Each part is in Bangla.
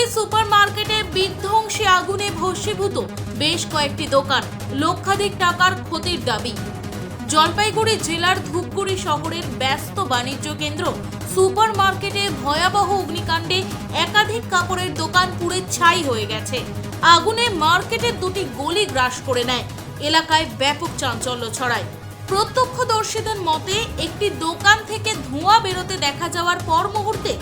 ধূপগুড়ি সুপার মার্কেটে বিধ্বংসী আগুনে ভস্মীভূত বেশ কয়েকটি দোকান, লক্ষাধিক টাকার ক্ষতির দাবি। জলপাইগুড়ি জেলার ধূপগুড়ি শহরের ব্যস্ত বাণিজ্য কেন্দ্র সুপার মার্কেটে ভয়াবহ অগ্নিকাণ্ডে একাধিক কাপড়ের দোকান পুড়ে ছাই হয়ে গেছে। আগুনে মার্কেটের দুটি গলি গ্রাস করে নেয়, এলাকায় ব্যাপক চাঞ্চল্য ছড়ায়। প্রত্যক্ষদর্শীদের মতে একটি দোকান থেকে ধোঁয়া বেরোতে দেখা যাওয়ার পর মুহূর্তে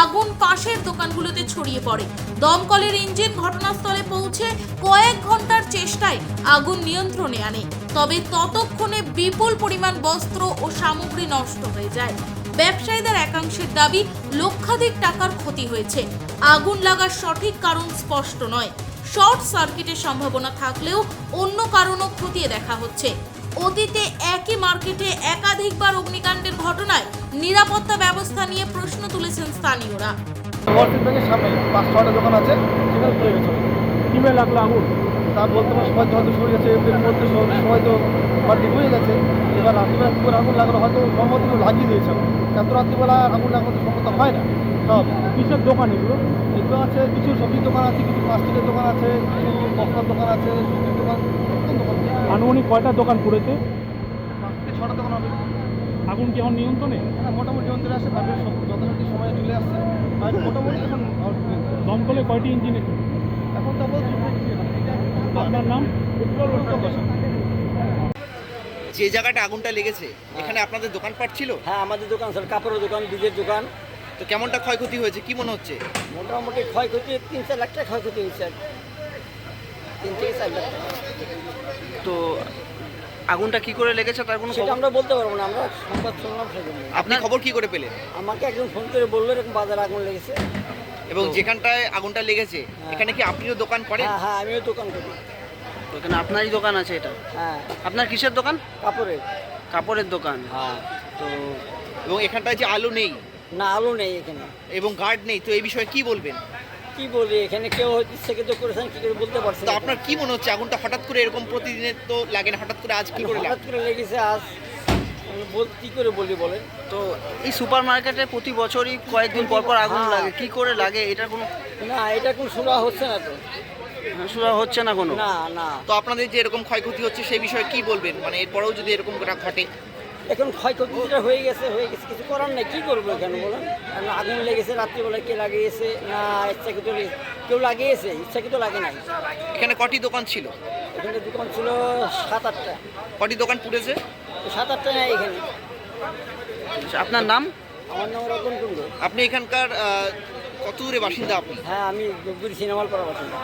আগুন পাশের দোকানগুলোতে ছড়িয়ে পড়ে। দমকলের ইঞ্জিন ঘটনাস্থলে পৌঁছে কয়েক ঘন্টার চেষ্টায় আগুন নিয়ন্ত্রণে আনে, তবে ততক্ষণে বিপুল পরিমাণ বস্ত্র ও সামগ্রী নষ্ট হয়ে যায়। ব্যবসায়ীদের একাংশের দাবি লক্ষাধিক টাকার ক্ষতি হয়েছে। আগুন লাগার সঠিক কারণ স্পষ্ট নয়। শর্ট সার্কিটের সম্ভাবনা থাকলেও অন্য কারণও খতিয়ে দেখা হচ্ছে। অতীতে একই মার্কেটে একাধিকবার অগ্নিকাণ্ডের ঘটনায় নিরাপত্তা ব্যবস্থা নিয়ে প্রশ্ন তুলেছেন স্থানীয়রা। সামনে 5-6টা দোকান আছে, সেখানে পড়ে গেছে। কিভাবে লাগলো আগুন তা বলতে পারে সবাই তো হয়তো সরে গেছে, এর মধ্যে সবাই তো বাড়ি হয়ে গেছে। এবার রাত্রিবেলা কী করে আগুন লাগানো হয়তো সম্ভবত লাগিয়ে দিয়েছে। এত রাত্রিবেলা আগুন লাগানো সম্ভবত হয় না। সব কিসের দোকান এগুলো? এগুলো আছে, কিছু সবজির দোকান আছে, কিছু প্লাস্টিকের দোকান আছে, কিছু মশলার দোকান আছে, সবজির দোকান, প্রত্যেক দোকান। আনুমানিক কয়টা দোকান পুড়েছে? 6টা দোকান হবে। আগুন কি এখন নিয়ন্ত্রণে? হ্যাঁ, মোটামুটি নিয়ন্ত্রণে আসছে, তারপরে যথাযথ সময়ে চলে আসছে। আর মোটামুটি এখন দমকলে কয়টি ইঞ্জিন এসেছে? এখন তো বলছি আপনার নাম? যে জায়গাটা আগুনটা লেগেছে এখানে আপনাদের দোকানপাট ছিল? হ্যাঁ, আমাদের দোকান স্যার, কাপড়ের দোকান, বীজের দোকান। তো কেমনটা ক্ষয়ক্ষতি হয়েছে কি মনে হচ্ছে? মোটামুটি ক্ষয়ক্ষতি 3-4 লাখ টাকা ক্ষয়ক্ষতি হয়েছে, 3 থেকে 4 লাখ টাকা। তো আগুনটা কি করে লেগেছে তার কোনো সেটা খবর? আমরা বলতে পারবো না, আমরা সংবাদ শুনলাম সেজন্য। আপনি খবর কি করে পেলেন? আমাকে একজন ফোন করে বললো এরকম বাজারে আগুন লেগেছে। এবং যেখানটায় আগুনটা লেগেছে এখানে কি আপনিও দোকান করেন? হ্যাঁ হ্যাঁ, আমিও দোকান করি। তো এখানে আপনারই দোকান আছে এটা? হ্যাঁ, আপনার কিসের দোকান? কাপড়ের। কাপড়ের দোকান। হ্যাঁ। তো এবং এখানটায় যে আলো নেই না, আলো নেই এখানে। এবং গার্ড নেই, তো এই বিষয়ে কি বলবেন? কি বলি, এখানে কেউ হয়তো ইচ্ছাকৃত করেছেন, কি করে বলতে পারছি তো না। আপনার কি মনে হচ্ছে আগুনটা হঠাৎ করে এরকম প্রতিদিনের তো লাগে না, হঠাৎ করে আজ কি করে হঠাৎ লাগে? করে লেগেছে আজ, কি করে বলি বলেন? তো এই সুপার মার্কেটে প্রতি বছরই কয়েকদিন পর পর আগুন লাগে, কি করে লাগে এটার কোনো না, এটা কোনো শোনা হচ্ছে না তো। শোনা হচ্ছে না কোনো? না না। তো আপনাদের যে এরকম ক্ষয়ক্ষতি হচ্ছে সেই বিষয়ে কি বলবেন, মানে এরপরেও যদি এরকম ঘটে? এখন ক্ষয়ক্ষতি যেটা হয়ে গেছে কিছু করার নেই, কী করবো এখানে বলেন? কারণ আগুন লেগেছে রাত্রিবেলায়, কে লাগিয়েছে না ইচ্ছাকৃত কেউ লাগিয়েছে, ইচ্ছাকৃত লাগে নাই। এখানে কটি দোকান ছিল? এখানে দোকান ছিল 7-8টা। কটি দোকান পুড়েছে? 7-8টা নেই এখানে। আপনার নাম? আমার নাম রতন কুণ্ডু। আপনি এখানকার কত দূরে বাসিন্দা আপনি? হ্যাঁ, আমি ধূপগুড়ি সিনেমাল পাড়া বাসিন্দা।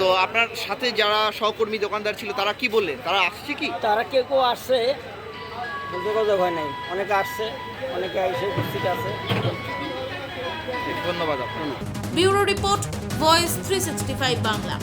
তো আপনার সাথে যারা সহকর্মী দোকানদার ছিল তারা কি বললেন, তারা আসছে কি? তারা কেউ কেউ আসছে, যোগাযোগ হয় নাই। অনেকে আসছে, অনেকে এসে উপস্থিত আছে। ধন্যবাদ আপনার। Bureau report, voice 365 Bangla.